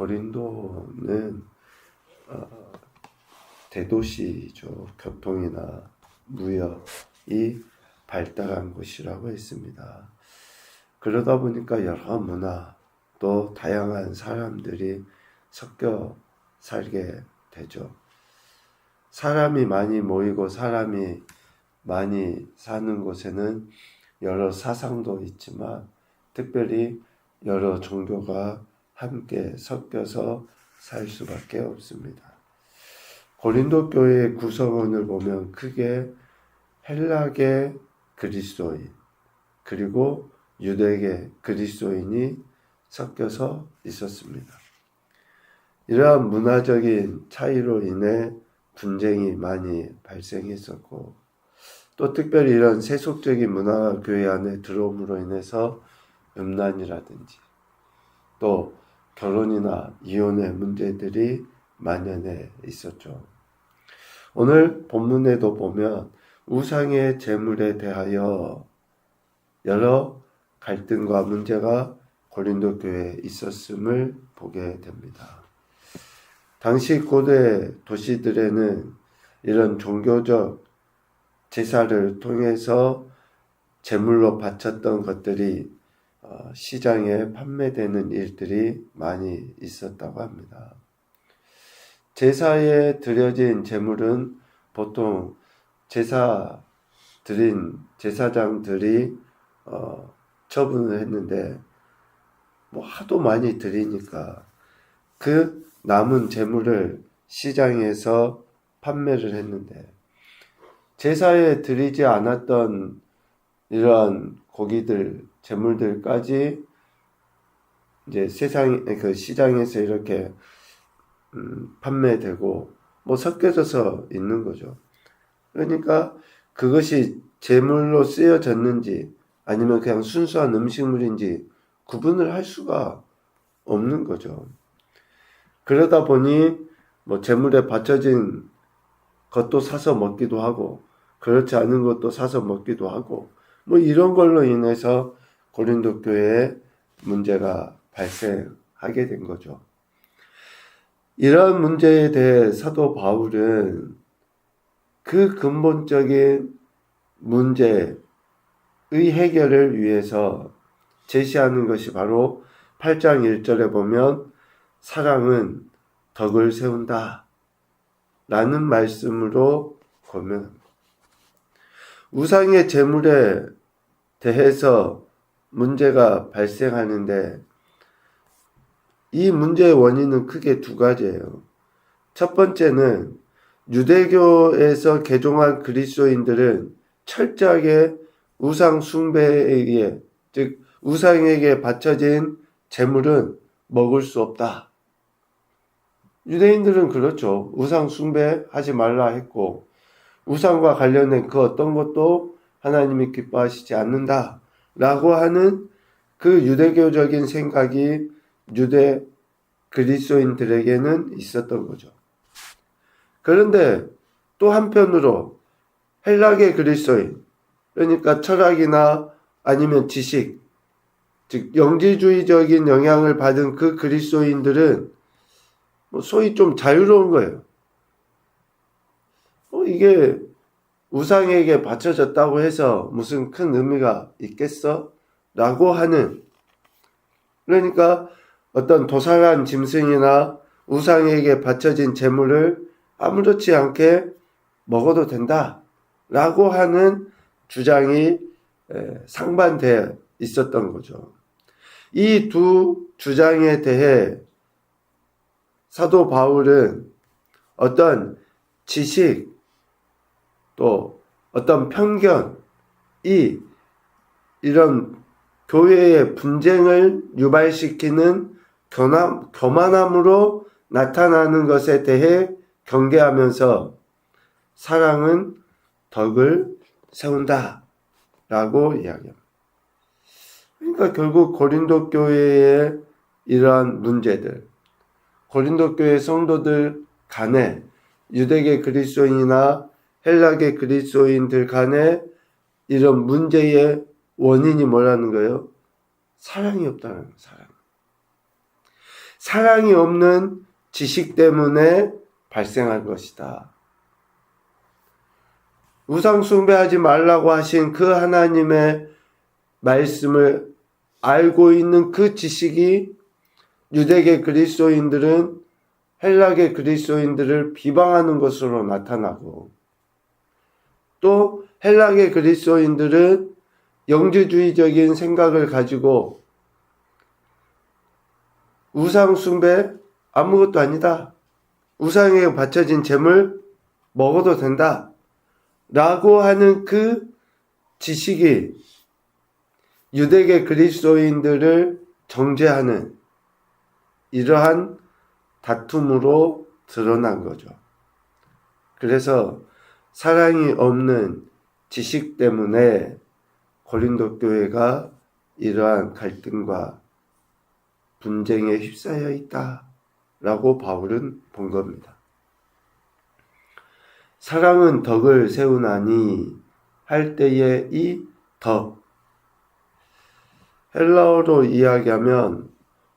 고린도는 대도시죠. 교통이나 무역이 발달한 곳이라고 했습니다. 그러다 보니까 여러 문화 또 다양한 사람들이 섞여 살게 되죠. 사람이 많이 모이고 사람이 많이 사는 곳에는 여러 사상도 있지만 특별히 여러 종교가 함께 섞여서 살 수밖에 없습니다. 고린도 교회의 구성원을 보면 크게 헬라계 그리스도인 그리고 유대계 그리스도인이 섞여서 있었습니다. 이러한 문화적인 차이로 인해 분쟁이 많이 발생했었고 또 특별히 이런 세속적인 문화가 교회 안에 들어옴으로 인해서 음란이라든지 또 결혼이나 이혼의 문제들이 만연해 있었죠. 오늘 본문에도 보면 우상의 제물에 대하여 여러 갈등과 문제가 고린도 교회에 있었음을 보게 됩니다. 당시 고대 도시들에는 이런 종교적 제사를 통해서 제물로 바쳤던 것들이 시장에 판매되는 일들이 많이 있었다고 합니다. 제사에 드려진 제물은 보통 제사 드린 제사장들이 처분을 했는데 하도 많이 드리니까 그 남은 제물을 시장에서 판매를 했는데 제사에 드리지 않았던 이러한 고기들, 제물들까지 이제 그 시장에서 이렇게 판매되고 섞여져서 있는 거죠. 그러니까 그것이 제물로 쓰여졌는지 아니면 그냥 순수한 음식물인지 구분을 할 수가 없는 거죠. 그러다 보니 제물에 바쳐진 것도 사서 먹기도 하고 그렇지 않은 것도 사서 먹기도 하고 이런 걸로 인해서 고린도 교회에 문제가 발생하게 된 거죠. 이런 문제에 대해 사도 바울은 그 근본적인 문제의 해결을 위해서 제시하는 것이 바로 8장 1절에 보면 사랑은 덕을 세운다 라는 말씀으로 보면 우상의 제물에 대해서 문제가 발생하는데 이 문제의 원인은 크게 두 가지예요. 첫 번째는 유대교에서 개종한 그리스도인들은 철저하게 우상 숭배에 의해 즉 우상에게 바쳐진 제물은 먹을 수 없다. 유대인들은 그렇죠. 우상 숭배하지 말라 했고 우상과 관련된 그 어떤 것도 하나님이 기뻐하시지 않는다 라고 하는 그 유대교적인 생각이 유대 그리스도인들에게는 있었던 거죠. 그런데 또 한편으로 헬라계 그리스도인 그러니까 철학이나 아니면 지식 즉 영지주의적인 영향을 받은 그 그리스도인들은 소위 좀 자유로운 거예요. 이게 우상에게 바쳐졌다고 해서 무슨 큰 의미가 있겠어? 라고 하는 그러니까 어떤 도살한 짐승이나 우상에게 바쳐진 제물을 아무렇지 않게 먹어도 된다 라고 하는 주장이 상반되어 있었던 거죠. 이 두 주장에 대해 사도 바울은 어떤 지식 또 어떤 편견이 이런 교회의 분쟁을 유발시키는 교만함으로 나타나는 것에 대해 경계하면서 사랑은 덕을 세운다 라고 이야기합니다. 그러니까 결국 고린도 교회의 이러한 문제들 고린도 교회 성도들 간에 유대계 그리스도인이나 헬라계 그리스도인들 간에 이런 문제의 원인이 뭐라는 거예요? 사랑이 없다는 거예요. 사랑이 없는 지식 때문에 발생한 것이다. 우상 숭배하지 말라고 하신 그 하나님의 말씀을 알고 있는 그 지식이 유대계 그리스도인들은 헬라계 그리스도인들을 비방하는 것으로 나타나고, 또 헬라계 그리스도인들은 영지주의적인 생각을 가지고 우상 숭배 아무것도 아니다, 우상에 바쳐진 재물 먹어도 된다 라고 하는 그 지식이 유대계 그리스도인들을 정죄하는 이러한 다툼으로 드러난 거죠. 그래서 사랑이 없는 지식 때문에 고린도 교회가 이러한 갈등과 분쟁에 휩싸여 있다라고 바울은 본 겁니다. 사랑은 덕을 세우나니 할 때에 이 덕, 헬라어로 이야기하면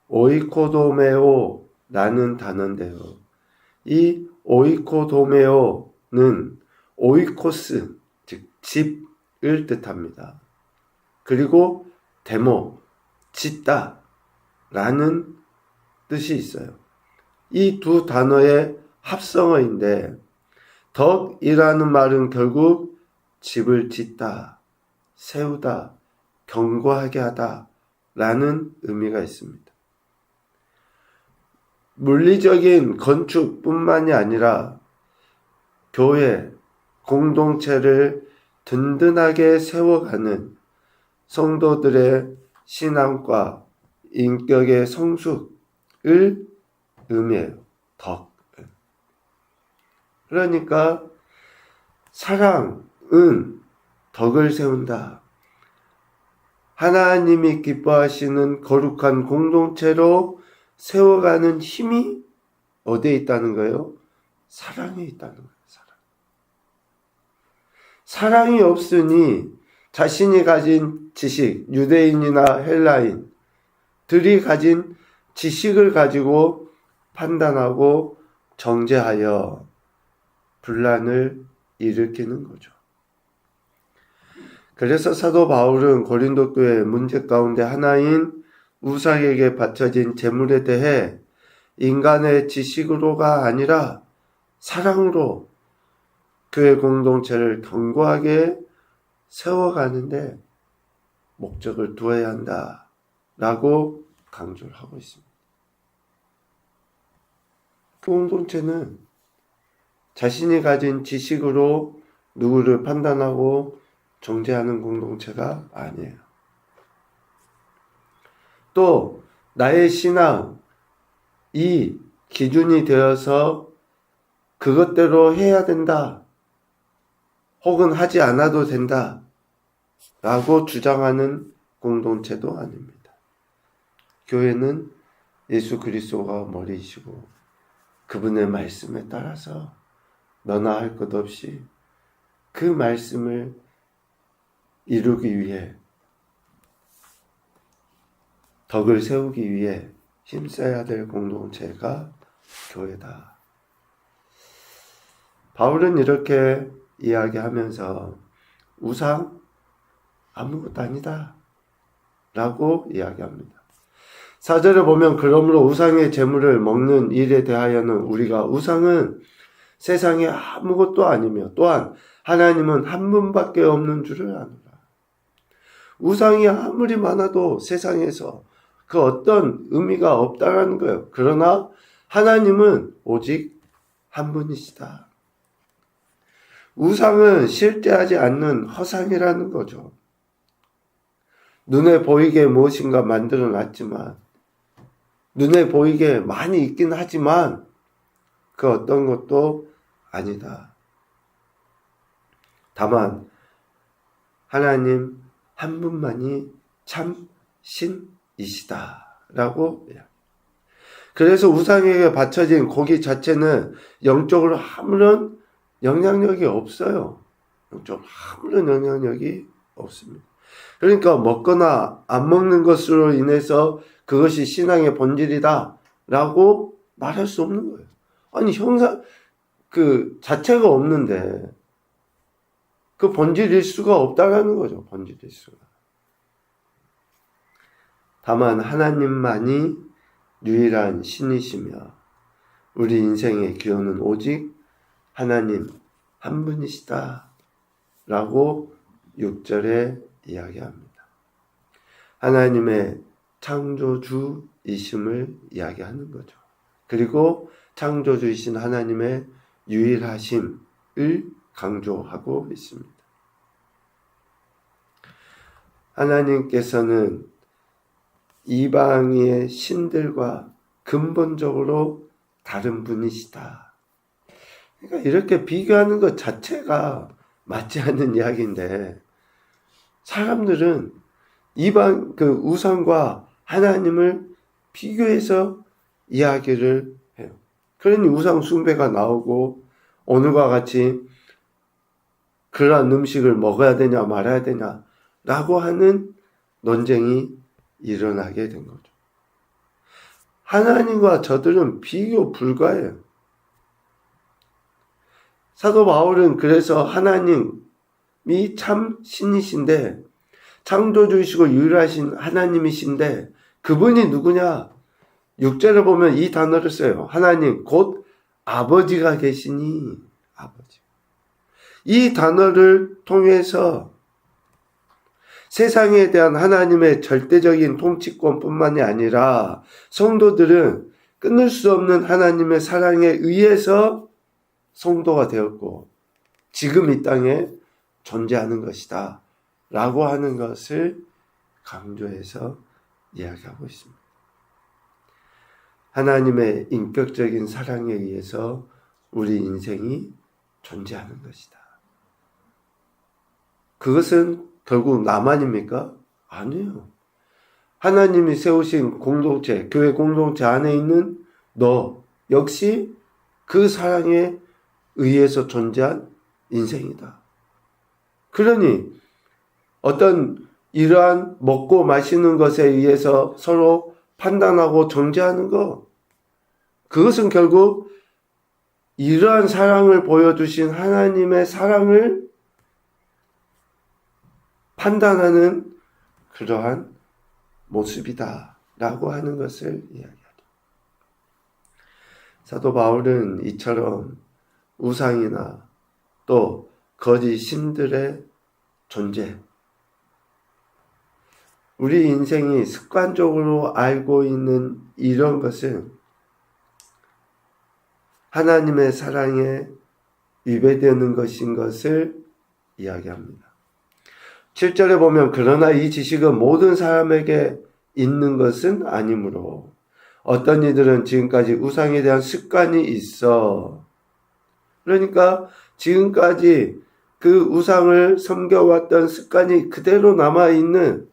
오이코도메오라는 단어인데요. 이 오이코도메오는 오이코스, 즉 집을 뜻합니다. 그리고 데모, 짓다 라는 뜻이 있어요. 이 두 단어의 합성어인데, 덕이라는 말은 결국 집을 짓다, 세우다, 견고하게 하다 라는 의미가 있습니다. 물리적인 건축뿐만이 아니라 교회, 공동체를 든든하게 세워가는 성도들의 신앙과 인격의 성숙을 의미해요. 덕. 그러니까 사랑은 덕을 세운다. 하나님이 기뻐하시는 거룩한 공동체로 세워가는 힘이 어디에 있다는 거예요? 사랑에 있다는 거예요. 사랑이 없으니 자신이 가진 지식, 유대인이나 헬라인들이 가진 지식을 가지고 판단하고 정죄하여 분란을 일으키는 거죠. 그래서 사도 바울은 고린도 교회의 문제 가운데 하나인 우상에게 바쳐진 재물에 대해 인간의 지식으로가 아니라 사랑으로 교회 공동체를 견고하게 세워가는데 목적을 두어야 한다라고 강조를 하고 있습니다. 공동체는 자신이 가진 지식으로 누구를 판단하고 정죄하는 공동체가 아니에요. 또 나의 신앙, 이 기준이 되어서 그것대로 해야 된다, 혹은 하지 않아도 된다 라고 주장하는 공동체도 아닙니다. 교회는 예수 그리스도가 머리이시고 그분의 말씀에 따라서 너나 할 것 없이 그 말씀을 이루기 위해, 덕을 세우기 위해 힘써야 될 공동체가 교회다. 바울은 이렇게 이야기하면서 우상 아무것도 아니다 라고 이야기합니다. 4절에 보면 그러므로 우상의 재물을 먹는 일에 대하여는 우리가 우상은 세상에 아무것도 아니며 또한 하나님은 한 분밖에 없는 줄을 아노라. 우상이 아무리 많아도 세상에서 그 어떤 의미가 없다라는 거예요. 그러나 하나님은 오직 한 분이시다. 우상은 실제하지 않는 허상이라는 거죠. 눈에 보이게 무엇인가 만들어 놨지만, 눈에 보이게 많이 있긴 하지만 그 어떤 것도 아니다. 다만 하나님 한 분만이 참 신이시다 라고. 그래서 우상에게 바쳐진 고기 자체는 영적으로 아무런 영향력이 없어요. 영적으로 아무런 영향력이 없습니다. 그러니까 먹거나 안 먹는 것으로 인해서 그것이 신앙의 본질이다 라고 말할 수 없는 거예요. 아니, 형상, 그 자체가 없는데, 그 본질일 수가 없다라는 거죠. 본질일 수가. 다만 하나님만이 유일한 신이시며 우리 인생의 기원은 오직 하나님 한 분이시다 라고 6절에 이야기합니다. 하나님의 창조주이심을 이야기하는 거죠. 그리고 창조주이신 하나님의 유일하심을 강조하고 있습니다. 하나님께서는 이방의 신들과 근본적으로 다른 분이시다. 그러니까 이렇게 비교하는 것 자체가 맞지 않는 이야기인데, 사람들은 이방 그 우상과 하나님을 비교해서 이야기를 해요. 그러니 우상 숭배가 나오고, 오늘과 같이 그러한 음식을 먹어야 되냐 말아야 되냐 라고 하는 논쟁이 일어나게 된 거죠. 하나님과 저들은 비교 불가해요. 사도 바울은 그래서 하나님이 참 신이신데, 창조주이시고 유일하신 하나님이신데, 그분이 누구냐? 6절에 보면 이 단어를 써요. 하나님 곧 아버지가 계시니, 아버지. 이 단어를 통해서 세상에 대한 하나님의 절대적인 통치권뿐만이 아니라 성도들은 끊을 수 없는 하나님의 사랑에 의해서 성도가 되었고 지금 이 땅에 존재하는 것이다 라고 하는 것을 강조해서 이야기하고 있습니다. 하나님의 인격적인 사랑에 의해서 우리 인생이 존재하는 것이다. 그것은 결국 나만입니까? 아니에요. 하나님이 세우신 공동체, 교회 공동체 안에 있는 너 역시 그 사랑에 의해서 존재한 인생이다. 그러니 어떤 이러한 먹고 마시는 것에 의해서 서로 판단하고 정죄하는 것, 그것은 결국 이러한 사랑을 보여주신 하나님의 사랑을 판단하는 그러한 모습이다 라고 하는 것을 이야기하죠. 사도 바울은 이처럼 우상이나 또 거짓 신들의 존재, 우리 인생이 습관적으로 알고 있는 이런 것은 하나님의 사랑에 위배되는 것인 것을 이야기합니다. 7절에 보면 그러나 이 지식은 모든 사람에게 있는 것은 아니므로 어떤 이들은 지금까지 우상에 대한 습관이 있어. 그러니까 지금까지 그 우상을 섬겨왔던 습관이 그대로 남아있는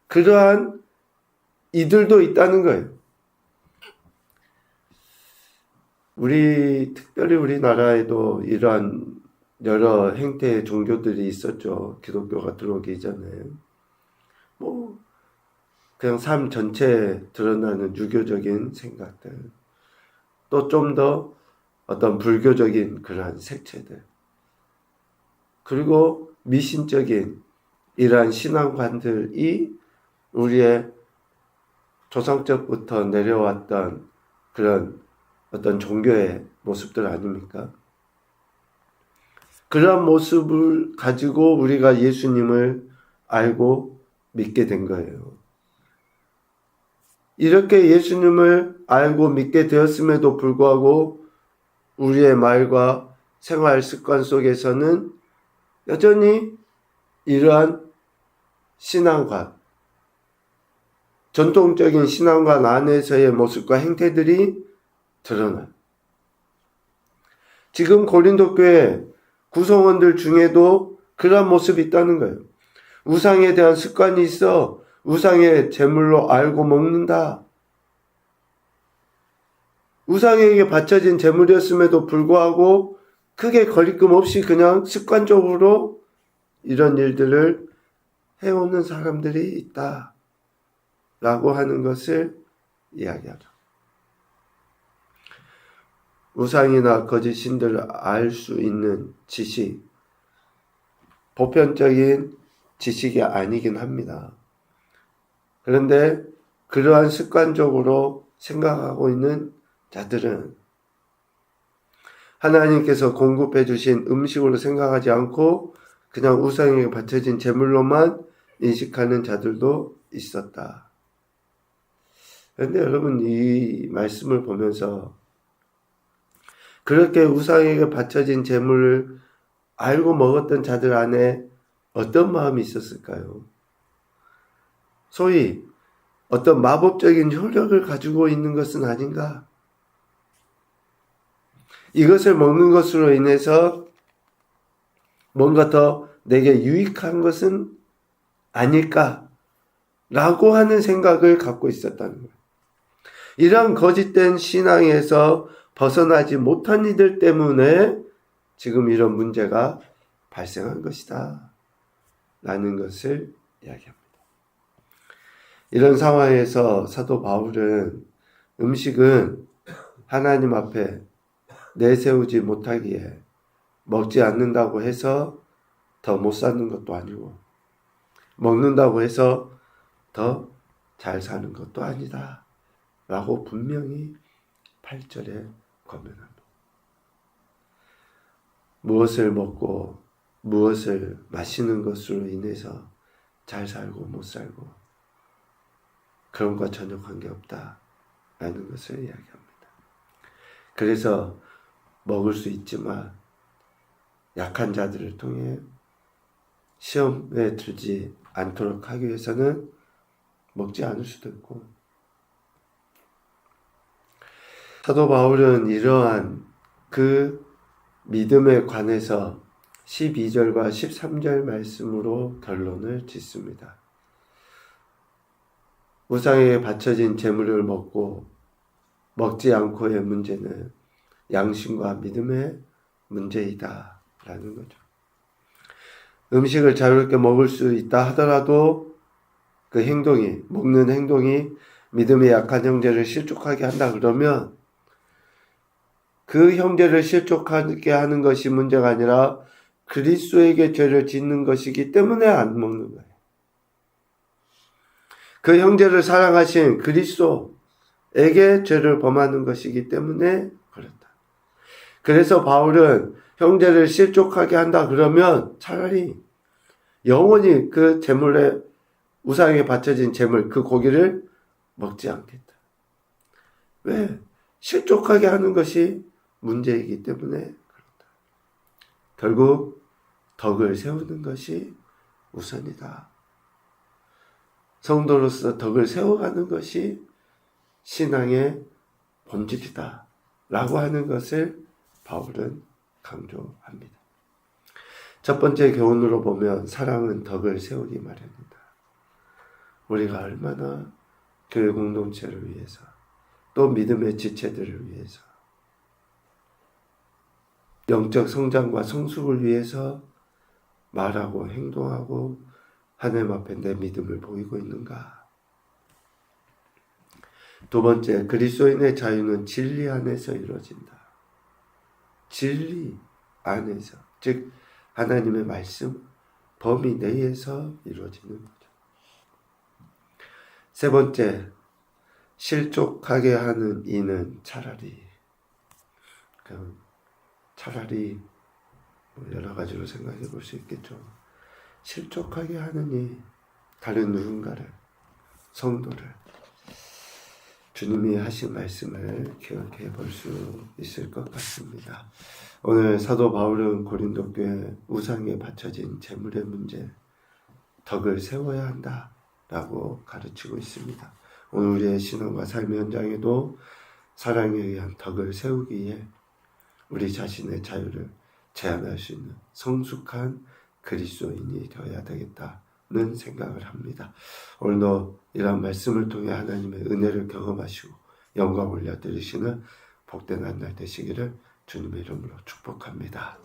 그러한 이들도 있다는 거예요. 특별히 우리나라에도 이러한 여러 행태의 종교들이 있었죠. 기독교가 들어오기 전에. 그냥 삶 전체에 드러나는 유교적인 생각들. 또 좀 더 어떤 불교적인 그러한 색채들. 그리고 미신적인 이러한 신앙관들이 우리의 조상적부터 내려왔던 그런 어떤 종교의 모습들 아닙니까? 그런 모습을 가지고 우리가 예수님을 알고 믿게 된 거예요. 이렇게 예수님을 알고 믿게 되었음에도 불구하고 우리의 말과 생활 습관 속에서는 여전히 이러한 신앙관, 전통적인 신앙관 안에서의 모습과 행태들이 드러나요. 지금 고린도 교회 구성원들 중에도 그런 모습이 있다는 거예요. 우상에 대한 습관이 있어 우상의 제물로 알고 먹는다. 우상에게 바쳐진 제물이었음에도 불구하고 크게 거리낌 없이 그냥 습관적으로 이런 일들을 해오는 사람들이 있다. 라고 하는 것을 이야기하죠. 우상이나 거짓 신들을 알 수 있는 지식, 보편적인 지식이 아니긴 합니다. 그런데 그러한 습관적으로 생각하고 있는 자들은 하나님께서 공급해 주신 음식으로 생각하지 않고 그냥 우상에게 바쳐진 제물로만 인식하는 자들도 있었다. 그런데 여러분, 이 말씀을 보면서 그렇게 우상에게 바쳐진 제물을 알고 먹었던 자들 안에 어떤 마음이 있었을까요? 소위 어떤 마법적인 효력을 가지고 있는 것은 아닌가? 이것을 먹는 것으로 인해서 뭔가 더 내게 유익한 것은 아닐까? 라고 하는 생각을 갖고 있었다는 거예요. 이런 거짓된 신앙에서 벗어나지 못한 이들 때문에 지금 이런 문제가 발생한 것이다. 라는 것을 이야기합니다. 이런 상황에서 사도 바울은 음식은 하나님 앞에 내세우지 못하기에 먹지 않는다고 해서 더 못 사는 것도 아니고 먹는다고 해서 더 잘 사는 것도 아니다. 라고 분명히 8절에 권면합니다. 무엇을 먹고 무엇을 마시는 것으로 인해서 잘 살고 못 살고 그런 것과 전혀 관계없다. 라는 것을 이야기합니다. 그래서 먹을 수 있지만 약한 자들을 통해 시험에 들지 않도록 하기 위해서는 먹지 않을 수도 있고, 사도 바울은 이러한 그 믿음에 관해서 12절과 13절 말씀으로 결론을 짓습니다. 우상에게 바쳐진 제물을 먹고 먹지 않고의 문제는 양심과 믿음의 문제이다 라는 거죠. 음식을 자유롭게 먹을 수 있다 하더라도 그 행동이, 먹는 행동이 믿음의 약한 형제를 실족하게 한다 그러면 그 형제를 실족하게 하는 것이 문제가 아니라 그리스도에게 죄를 짓는 것이기 때문에 안 먹는 거예요. 그 형제를 사랑하신 그리스도에게 죄를 범하는 것이기 때문에 그렇다. 그래서 바울은 형제를 실족하게 한다 그러면 차라리 영원히 그 제물에 우상에 바쳐진 제물, 그 고기를 먹지 않겠다. 왜? 실족하게 하는 것이 문제이기 때문에 그렇다. 결국 덕을 세우는 것이 우선이다. 성도로서 덕을 세워가는 것이 신앙의 본질이다. 라고 하는 것을 바울은 강조합니다. 첫 번째 교훈으로 보면 사랑은 덕을 세우기 마련이다. 우리가 얼마나 교회 공동체를 위해서 또 믿음의 지체들을 위해서 영적 성장과 성숙을 위해서 말하고 행동하고 하나님 앞에 내 믿음을 보이고 있는가. 두 번째, 그리스도인의 자유는 진리 안에서 이루어진다. 진리 안에서, 즉 하나님의 말씀 범위 내에서 이루어지는 거죠. 세 번째, 실족하게 하는 이는 차라리 여러 가지로 생각해 볼 수 있겠죠. 실족하게 하는 이, 다른 누군가를, 성도를 주님이 하신 말씀을 기억해 볼 수 있을 것 같습니다. 오늘 사도 바울은 고린도 교회 우상에 바쳐진 제물의 문제, 덕을 세워야 한다라고 가르치고 있습니다. 오늘 우리의 신앙과 삶의 현장에도 사랑에 의한 덕을 세우기에 우리 자신의 자유를 제한할 수 있는 성숙한 그리스도인이 되어야 되겠다는 생각을 합니다. 오늘도 이런 말씀을 통해 하나님의 은혜를 경험하시고 영광 올려드리시는 복된 한 날 되시기를 주님의 이름으로 축복합니다.